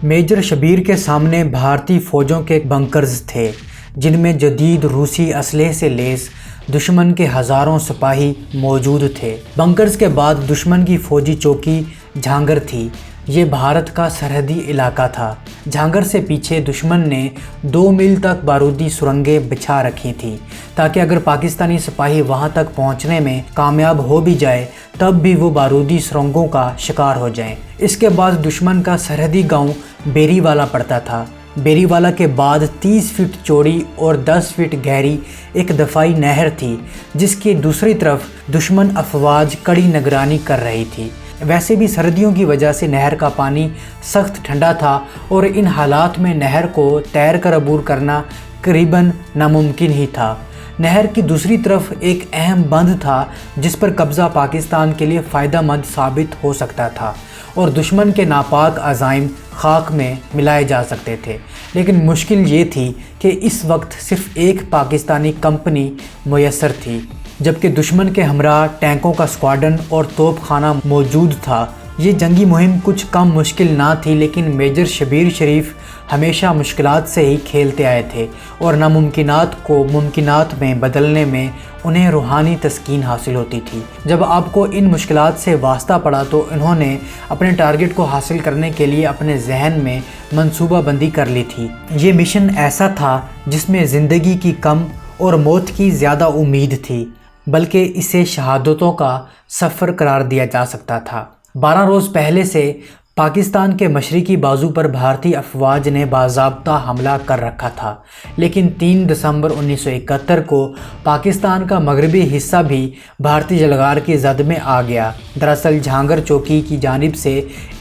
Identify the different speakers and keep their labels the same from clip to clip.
Speaker 1: Major Shabir के सामने भारतीय फ़ौजों के बंकर्स थे जिनमें जदीद रूसी असलहे से लैस दुश्मन के हज़ारों सिपाही मौजूद थे। बंकर्स के बाद दुश्मन की फ़ौजी चौकी झांगर थी। ये भारत का सरहदी इलाका था। झांगर से पीछे दुश्मन ने 2 मील तक बारूदी सुरंगें बिछा रखी थी ताकि अगर पाकिस्तानी सिपाही वहां तक पहुंचने में कामयाब हो भी जाए तब भी वो बारूदी सुरंगों का शिकार हो जाएं। इसके बाद दुश्मन का सरहदी गांव बेरीवाला पड़ता था। बेरीवाला के बाद 30 फीट चौड़ी और 10 फीट गहरी एक दफ़ाई नहर थी जिसकी दूसरी तरफ दुश्मन अफवाज कड़ी निगरानी कर रही थी। वैसे भी सर्दियों की वजह से नहर का पानी सख्त ठंडा था और इन हालात में नहर को तैर कर अबूर करना करीबन नामुमकिन ही था। नहर की दूसरी तरफ एक अहम बंद था जिस पर कब्ज़ा पाकिस्तान के लिए फ़ायदेमंद साबित हो सकता था और दुश्मन के नापाक अज़ाइम खाक में मिलाए जा सकते थे। लेकिन मुश्किल ये थी कि इस वक्त सिर्फ़ एक पाकिस्तानी कंपनी मुयस्सर थी जबकि दुश्मन के हमरा टैंकों का स्क्वाड्रन और तोपखाना मौजूद था। ये जंगी मुहिम कुछ कम मुश्किल ना थी, लेकिन मेजर शबीर शरीफ हमेशा मुश्किलात से ही खेलते आए थे और नामुमकिनात को मुमकिनात में बदलने में उन्हें रूहानी तस्कीन हासिल होती थी। जब आपको इन मुश्किलात से वास्ता पड़ा तो इन्होंने अपने टारगेट को हासिल करने के लिए अपने जहन में मंसूबा बंदी कर ली थी। ये मिशन ऐसा था जिसमें ज़िंदगी की कम और मौत की ज़्यादा उम्मीद थी, बल्कि इसे शहादतों का सफ़र करार दिया जा सकता था। 12 रोज़ पहले से पाकिस्तान के मशरक़ी बाजू पर भारतीय अफवाज ने बाज़ाब्ता हमला कर रखा था, लेकिन 3 दिसंबर 1971 को पाकिस्तान का मगरबी हिस्सा भी भारतीय जलगार की जद में आ गया। दरअसल झांगर चौकी की जानिब से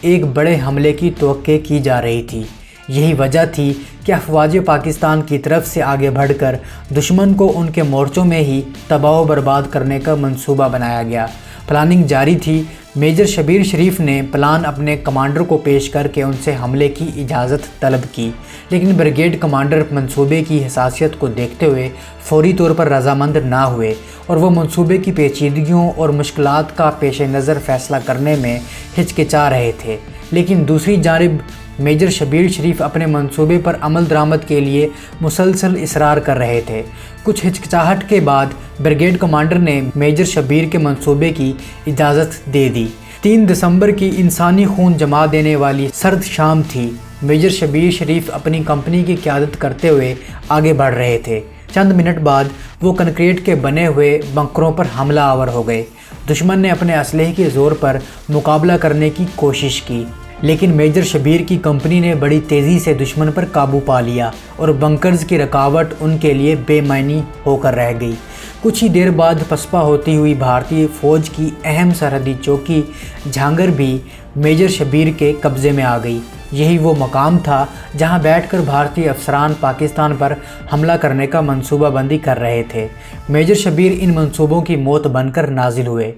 Speaker 1: एक बड़े हमले की तवक्को की जा रही थी। यही वजह थी कि अफवाज पाकिस्तान की तरफ से आगे बढ़कर दुश्मन को उनके मोर्चों में ही तबाह बर्बाद करने का मंसूबा बनाया गया। प्लानिंग जारी थी। मेजर शबीर शरीफ ने प्लान अपने कमांडर को पेश करके उनसे हमले की इजाज़त तलब की, लेकिन ब्रिगेड कमांडर मंसूबे की हसासियत को देखते हुए फौरी तौर पर रजामंद ना हुए और वह मंसूबे की पेचीदगियों और मुश्किलात का पेश नज़र फ़ैसला करने में हिचकिचा रहे थे। लेकिन दूसरी जानिब मेजर शबीर शरीफ अपने मंसूबे पर अमल दरामद के लिए मुसलसल इसरार कर रहे थे। कुछ हिचकिचाहट के बाद ब्रिगेड कमांडर ने मेजर शबीर के मंसूबे की इजाज़त दे दी। 3 दिसंबर की इंसानी खून जमा देने वाली सर्द शाम थी। मेजर शबीर शरीफ अपनी कंपनी की क़यादत करते हुए आगे बढ़ रहे थे। चंद मिनट बाद वो कंक्रीट के बने हुए बंकरों पर हमला आवर हो गए। दुश्मन ने अपने असलहे के ज़ोर पर मुकाबला करने की कोशिश की, लेकिन मेजर शबीर की कंपनी ने बड़ी तेज़ी से दुश्मन पर काबू पा लिया और बंकर्स की रुकावट उनके लिए बेमानी होकर रह गई। कुछ ही देर बाद पसपा होती हुई भारतीय फ़ौज की अहम सरहदी चौकी झांगर भी मेजर शबीर के कब्ज़े में आ गई। यही वो मकाम था जहां बैठकर भारतीय अफसरान पाकिस्तान पर हमला करने का मंसूबा बंदी कर रहे थे। मेजर शबीर इन मंसूबों की मौत बनकर नाजिल हुए।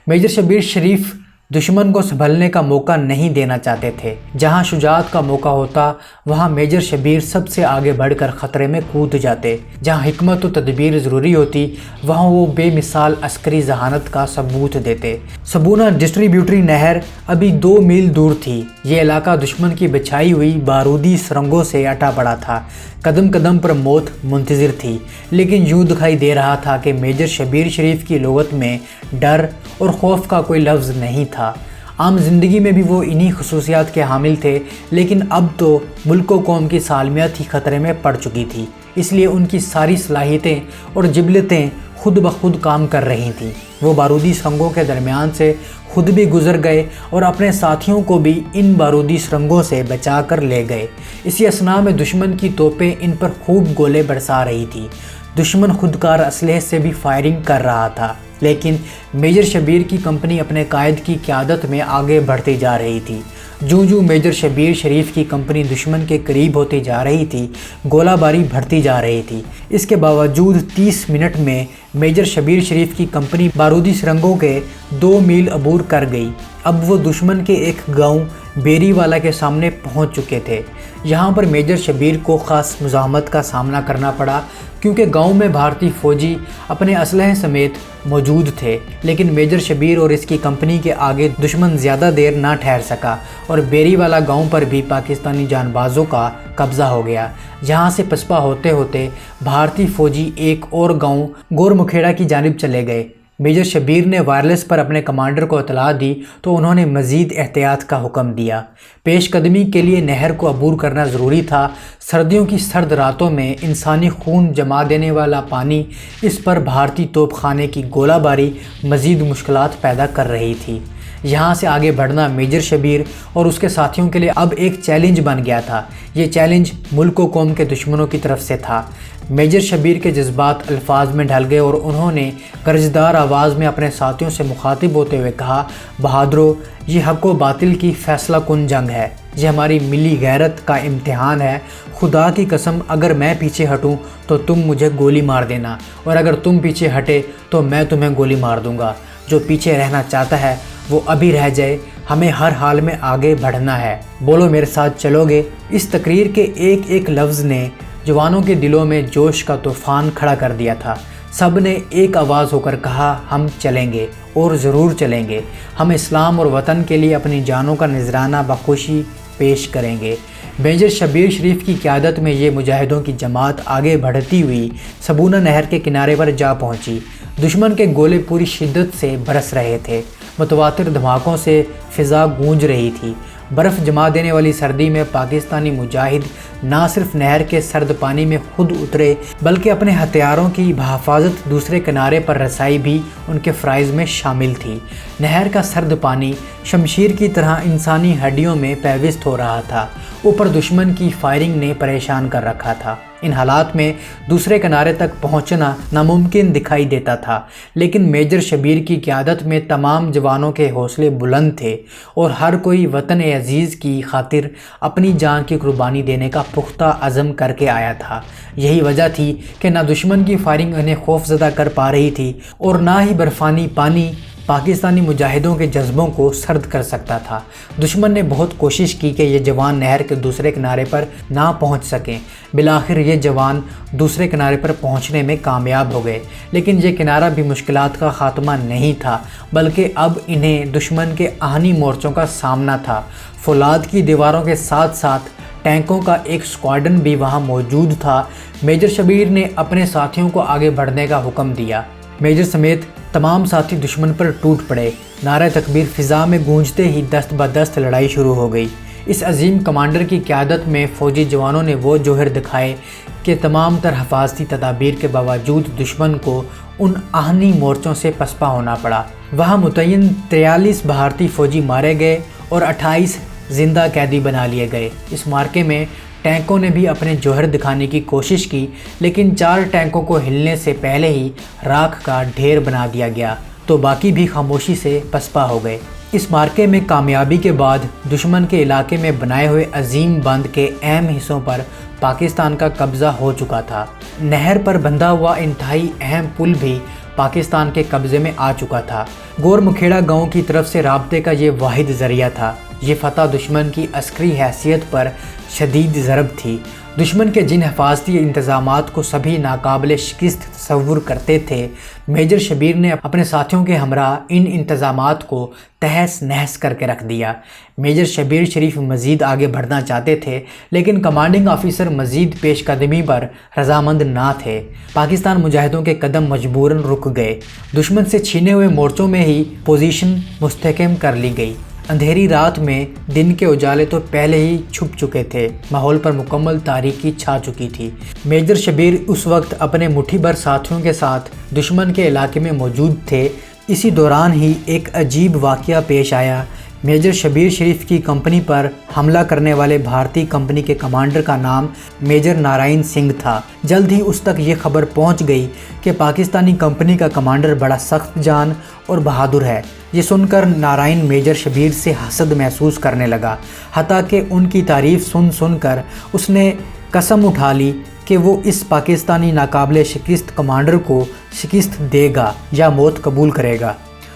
Speaker 1: मेजर शबीर शरीफ दुश्मन को संभलने का मौका नहीं देना चाहते थे। जहां शुजाअत का मौका होता वहां मेजर शबीर सबसे आगे बढ़कर ख़तरे में कूद जाते। जहां हिकमत व तदबीर ज़रूरी होती वहां वो बेमिसाल अस्करी जहानत का सबूत देते। सबूना डिस्ट्रीब्यूटरी नहर अभी 2 मील दूर थी। ये इलाका दुश्मन की बिछाई हुई बारूदी सुरंगों से अटा पड़ा था। कदम कदम पर मौत मुंतज़िर थी, लेकिन यूँ दिखाई दे रहा था कि मेजर शबीर शरीफ की लुगत में डर और खौफ का कोई लफ्ज़ नहीं था। आम ज़िंदगी में भी वो इन्हीं खसूसियात के हामिल थे, लेकिन अब तो मुल्क व कौम की सालमियत ही ख़तरे में पड़ चुकी थी। इसलिए उनकी सारी सलाहियतें और जिबलतें खुद ब खुद काम कर रही थीं। वो बारूदी सुरंगों के दरमियान से खुद भी गुजर गए और अपने साथियों को भी इन बारूदी सुरंगों से बचा कर ले गए। इसी असना में दुश्मन की तोपें इन पर खूब गोले बरसा रही थी। दुश्मन खुदकार असलहे से भी फायरिंग कर रहा था, लेकिन मेजर शबीर की कंपनी अपने कायद की क़यादत में आगे बढ़ती जा रही थी। जूं मेजर शबीर शरीफ की कंपनी दुश्मन के करीब होती जा रही थी, गोलाबारी बढ़ती जा रही थी। इसके बावजूद 30 मिनट में मेजर शबीर शरीफ की कंपनी बारूदी सुरंगों के 2 मील अबूर कर गई। अब वो दुश्मन के एक गांव بیری والا کے سامنے پہنچ چکے تھے۔ یہاں پر میجر شبیر کو خاص مزاحمت کا سامنا کرنا پڑا کیونکہ گاؤں میں بھارتی فوجی اپنے اسلحے سمیت موجود تھے، لیکن میجر شبیر اور اس کی کمپنی کے آگے دشمن زیادہ دیر نہ ٹھہر سکا اور بیری والا گاؤں پر بھی پاکستانی جان بازوں کا قبضہ ہو گیا۔ جہاں سے پسپا ہوتے ہوتے بھارتی فوجی ایک اور گاؤں گور مکھیڑا کی جانب چلے گئے۔ میجر شبیر نے وائرلیس پر اپنے کمانڈر کو اطلاع دی تو انہوں نے مزید احتیاط کا حکم دیا۔ پیش قدمی کے لیے نہر کو عبور کرنا ضروری تھا۔ سردیوں کی سرد راتوں میں انسانی خون جما دینے والا پانی، اس پر بھارتی توپ خانے کی گولہ باری مزید مشکلات پیدا کر رہی تھی۔ یہاں سے آگے بڑھنا میجر شبیر اور اس کے ساتھیوں کے لیے اب ایک چیلنج بن گیا تھا۔ یہ چیلنج ملک و قوم کے دشمنوں کی طرف سے تھا۔ میجر شبیر کے جذبات الفاظ میں ڈھل گئے اور انہوں نے گرجدار آواز میں اپنے ساتھیوں سے مخاطب ہوتے ہوئے کہا، بہادرو، یہ حق و باطل کی فیصلہ کن جنگ ہے، یہ ہماری ملی غیرت کا امتحان ہے۔ خدا کی قسم، اگر میں پیچھے ہٹوں تو تم مجھے گولی مار دینا، اور اگر تم پیچھے ہٹے تو میں تمہیں گولی مار دوں گا۔ جو پیچھے رہنا چاہتا ہے وہ ابھی رہ جائے، ہمیں ہر حال میں آگے بڑھنا ہے، بولو میرے ساتھ چلو گے؟ اس تقریر کے ایک ایک لفظ نے جوانوں کے دلوں میں جوش کا طوفان کھڑا کر دیا تھا۔ سب نے ایک آواز ہو کر کہا، ہم چلیں گے اور ضرور چلیں گے، ہم اسلام اور وطن کے لیے اپنی جانوں کا نذرانہ بخوشی پیش کریں گے۔ میجر شبیر شریف کی قیادت میں یہ مجاہدوں کی جماعت آگے بڑھتی ہوئی سبونہ نہر کے کنارے پر جا پہنچی۔ دشمن کے گولے پوری شدت سے برس رہے تھے، متواتر دھماکوں سے فضا گونج رہی تھی۔ برف جما دینے والی سردی میں پاکستانی مجاہد نہ صرف نہر کے سرد پانی میں خود اترے بلکہ اپنے ہتھیاروں کی بحفاظت دوسرے کنارے پر رسائی بھی ان کے فرائض میں شامل تھی۔ نہر کا سرد پانی شمشیر کی طرح انسانی ہڈیوں میں پیوست ہو رہا تھا، اوپر دشمن کی فائرنگ نے پریشان کر رکھا تھا۔ ان حالات میں دوسرے کنارے تک پہنچنا ناممکن دکھائی دیتا تھا، لیکن میجر شبیر کی قیادت میں تمام جوانوں کے حوصلے بلند تھے اور ہر کوئی وطن عزیز کی خاطر اپنی جان کی قربانی دینے کا پختہ عزم کر کے آیا تھا۔ یہی وجہ تھی کہ نہ دشمن کی فائرنگ انہیں خوف زدہ کر پا رہی تھی اور نہ ہی برفانی پانی پاکستانی مجاہدوں کے جذبوں کو سرد کر سکتا تھا۔ دشمن نے بہت کوشش کی کہ یہ جوان نہر کے دوسرے کنارے پر نہ پہنچ سکیں۔ بالآخر یہ جوان دوسرے کنارے پر پہنچنے میں کامیاب ہو گئے، لیکن یہ کنارہ بھی مشکلات کا خاتمہ نہیں تھا، بلکہ اب انہیں دشمن کے آہنی مورچوں کا سامنا تھا۔ فولاد کی دیواروں کے ساتھ ساتھ ٹینکوں کا ایک سکواڈن بھی وہاں موجود تھا۔ میجر شبیر نے اپنے ساتھیوں کو آگے بڑھنے کا حکم دیا۔ میجر سمیت تمام ساتھی دشمن پر ٹوٹ پڑے۔ نعرہ تکبیر فضا میں گونجتے ہی دست بدست لڑائی شروع ہو گئی۔ اس عظیم کمانڈر کی قیادت میں فوجی جوانوں نے وہ جوہر دکھائے کہ تمام تر حفاظتی تدابیر کے باوجود دشمن کو ان آہنی مورچوں سے پسپا ہونا پڑا۔ وہاں متعین 43 بھارتی فوجی مارے گئے اور 28 زندہ قیدی بنا لیے گئے۔ اس مارکے میں ٹینکوں نے بھی اپنے جوہر دکھانے کی کوشش کی، لیکن 4 ٹینکوں کو ہلنے سے پہلے ہی راکھ کا ڈھیر بنا دیا گیا تو باقی بھی خاموشی سے پسپا ہو گئے۔ اس مارکے میں کامیابی کے بعد دشمن کے علاقے میں بنائے ہوئے عظیم بند کے اہم حصوں پر پاکستان کا قبضہ ہو چکا تھا۔ نہر پر بندھا ہوا انتہائی اہم پل بھی پاکستان کے قبضے میں آ چکا تھا۔ گور مکھیڑا گاؤں کی طرف سے رابطے کا یہ واحد ذریعہ تھا۔ یہ فتح دشمن کی عسکری حیثیت پر شدید ضرب تھی۔ دشمن کے جن حفاظتی انتظامات کو سبھی ناقابل شکست تصور کرتے تھے، میجر شبیر نے اپنے ساتھیوں کے ہمراہ ان انتظامات کو تہس نہس کر کے رکھ دیا۔ میجر شبیر شریف مزید آگے بڑھنا چاہتے تھے، لیکن کمانڈنگ آفیسر مزید پیش قدمی پر رضامند نہ تھے۔ پاکستان مجاہدوں کے قدم مجبوراً رک گئے۔ دشمن سے چھینے ہوئے مورچوں میں ہی پوزیشن مستحکم کر لی گئی۔ اندھیری رات میں دن کے اجالے تو پہلے ہی چھپ چکے تھے، ماحول پر مکمل تاریکی چھا چکی تھی۔ میجر شبیر اس وقت اپنے مٹھی بھر ساتھیوں کے ساتھ دشمن کے علاقے میں موجود تھے۔ اسی دوران ہی ایک عجیب واقعہ پیش آیا۔ میجر شبیر شریف کی کمپنی پر حملہ کرنے والے بھارتی کمپنی کے کمانڈر کا نام میجر نارائن سنگھ تھا۔ جلد ہی اس تک یہ خبر پہنچ گئی کہ پاکستانی کمپنی کا کمانڈر بڑا سخت جان اور بہادر ہے۔ یہ سن کر نارائن میجر شبیر سے حسد محسوس کرنے لگا، حتیٰ کہ ان کی تعریف سن کر اس نے قسم اٹھا لی کہ وہ اس پاکستانی ناقابل شکست کمانڈر کو شکست دے گا یا موت قبول کرے گا۔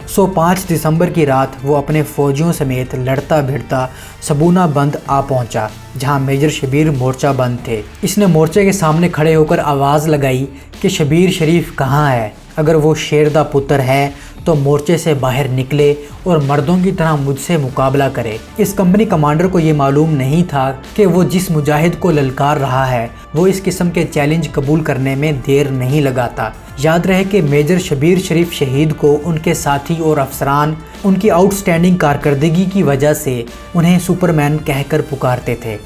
Speaker 1: सो 5 दिसंबर की रात वो अपने फौजियों समेत लड़ता भिड़ता सबूना बंद आ पहुंचा, जहां मेजर शबीर मोर्चा बंद थे। इसने मोर्चे के सामने खड़े होकर आवाज़ लगाई कि शबीर शरीफ कहाँ है? अगर वो शेर दा पुत्र है तो मोर्चे से बाहर निकले और मर्दों की तरह मुझसे मुकाबला करे। इस कंपनी कमांडर को ये मालूम नहीं था कि वो जिस मुजाहिद को ललकार रहा है वो इस किस्म के चैलेंज कबूल करने में देर नहीं लगाता। याद रहे कि मेजर शबीर शरीफ शहीद को उनके साथी और अफसरान उनकी आउटस्टैंडिंग कारकर्दगी की वजह से उन्हें सुपरमैन कहकर पुकारते थे।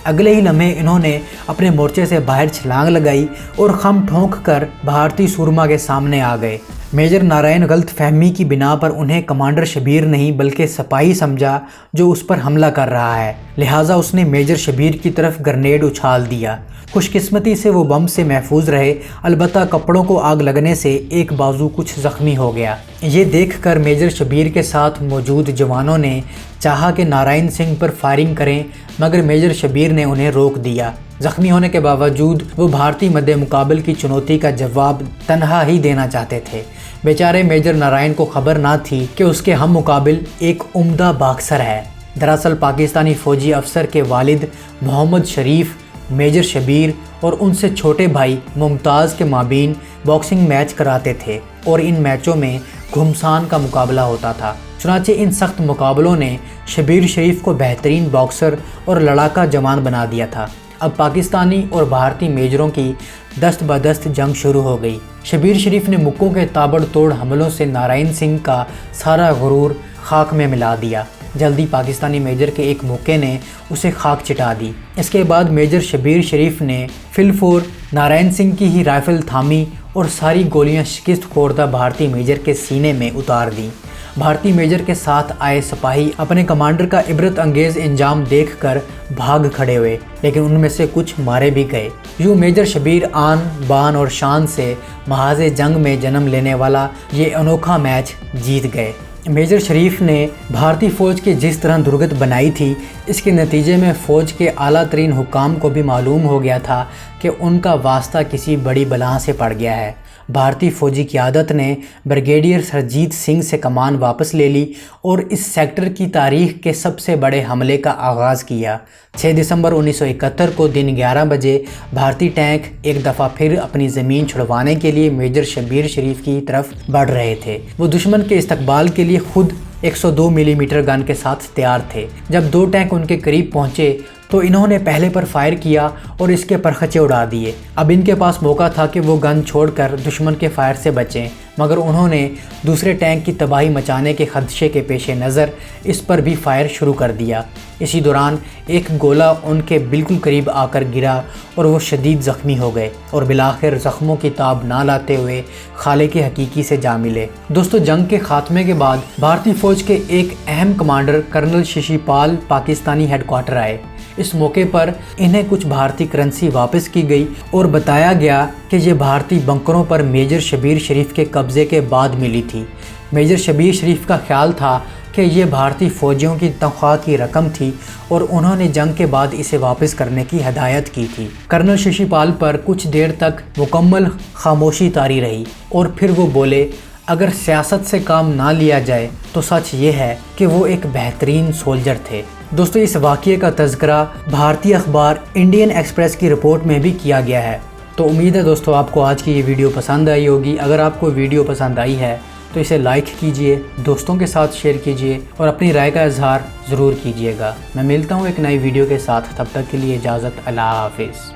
Speaker 1: अगले ही लम्हे इन्होंने अपने मोर्चे से बाहर छलांग लगाई और खम ठोंक कर भारतीय सूरमा के सामने आ गए। मेजर नारायण गलत फहमी की बिना पर उन्हें कमांडर शबीर नहीं बल्कि सिपाही समझा जो उस पर हमला कर रहा है, लिहाजा उसने मेजर शबीर की तरफ ग्रेनेड उछाल दिया। खुशकिस्मती से वो बम से महफूज रहे, अलबत्ता कपड़ों को आग लगने से एक बाजू कुछ ज़ख्मी हो गया। ये देखकर मेजर शबीर के साथ मौजूद जवानों ने चाहा कि नारायण सिंह पर फायरिंग करें, मगर मेजर शबीर ने उन्हें रोक दिया। ज़ख्मी होने के बावजूद वो भारतीय मद्दे मुकाबल की चुनौती का जवाब तन्हा ही देना चाहते थे। बेचारे मेजर नारायण को खबर ना थी कि उसके हम मुकाबिल एक उम्दा बॉक्सर है। दरअसल पाकिस्तानी फ़ौजी अफसर के वालिद मोहम्मद शरीफ, मेजर शबीर और उनसे छोटे भाई मुमताज़ के माबीन बॉक्सिंग मैच कराते थे और इन मैचों में घुमसान का मुकाबला होता था। चुनांचे इन सख्त मुकाबलों ने शबीर शरीफ को बेहतरीन बॉक्सर और लड़ाका जवान बना दिया था। अब पाकिस्तानी और भारतीय मेजरों की दस्त बदस्त जंग शुरू हो गई। शबीर शरीफ ने मुक्कों के ताबड़तोड़ हमलों से नारायण सिंह का सारा गुरूर खाक में मिला दिया। जल्दी पाकिस्तानी मेजर के एक मुक्के ने उसे खाक चिटा दी। इसके बाद मेजर शबीर शरीफ ने फिलफोर नारायण सिंह की ही राइफल थामी और सारी गोलियां शिकस्त खोरदा भारतीय मेजर के सीने में उतार दी। भारतीय मेजर के साथ आए सिपाही अपने कमांडर का इबरत अंगेज इंजाम देखकर भाग खड़े हुए, लेकिन उनमें से कुछ मारे भी गए। यूँ मेजर शबीर आन बान और शान से महाज़े जंग में जन्म लेने वाला ये अनोखा मैच जीत गए। मेजर शरीफ ने भारतीय फ़ौज की जिस तरह दुर्गत बनाई थी, इसके नतीजे में फ़ौज के आला तरीन हुकाम को भी मालूम हो गया था कि उनका वास्ता किसी बड़ी बला से पड़ गया है। भारतीय फ़ौजी क़यादत ने ब्रिगेडियर सरजीत सिंह से कमान वापस ले ली और इस सेक्टर की तारीख़ के सबसे बड़े हमले का आगाज़ किया। 6 दिसंबर 1971 को दिन 11 बजे भारतीय टैंक एक दफ़ा फिर अपनी ज़मीन छुड़वाने के लिए मेजर शबीर शरीफ की तरफ बढ़ रहे थे। वो दुश्मन के इस्तकबाल के लिए खुद 102 मिलीमीटर गन के साथ तैयार थे। जब 2 टैंक उनके करीब पहुँचे तो इन्होंने पहले पर फायर किया और इसके परखचे उड़ा दिए। अब इनके पास मौका था कि वो गन छोड़कर दुश्मन के फायर से बचें, मगर उन्होंने दूसरे टैंक की तबाही मचाने के खदशे के पेश नज़र इस पर भी फायर शुरू कर दिया। इसी दौरान एक गोला उनके बिल्कुल करीब आकर गिरा और वो शदीद ज़ख्मी हो गए और बिलाखिर ज़ख्मों की ताब ना लाते हुए खालिक हकीकी से जा मिले। दोस्तों, जंग के खात्मे के बाद भारतीय फ़ौज के एक अहम कमांडर कर्नल शिशिपाल पाकिस्तानी हेडक्वार्टर आए। इस मौके पर इन्हें कुछ भारतीय करेंसी वापस की गई और बताया गया कि ये भारतीय बंकरों पर मेजर शबीर शरीफ के कब्ज़े के बाद मिली थी। मेजर शबीर शरीफ का ख्याल था कि ये भारतीय फ़ौजियों की तनख्वाह की रकम थी और उन्होंने जंग के बाद इसे वापस करने की हदायत की थी। कर्नल शिशिपाल पर कुछ देर तक मुकम्मल खामोशी तारी रही और फिर वो बोले, अगर सियासत से काम ना लिया जाए तो सच ये है कि वो एक बेहतरीन सोल्जर थे। दोस्तों, इस वाक़ये का तज़किरा भारतीय अखबार इंडियन एक्सप्रेस की रिपोर्ट में भी किया गया है। तो उम्मीद है दोस्तों आपको आज की ये वीडियो पसंद आई होगी। अगर आपको वीडियो पसंद आई है तो इसे लाइक कीजिए, दोस्तों के साथ शेयर कीजिए और अपनी राय का इजहार ज़रूर कीजिएगा। मैं मिलता हूँ एक नई वीडियो के साथ, तब तक के लिए इजाज़त, अल्लाह हाफिज़।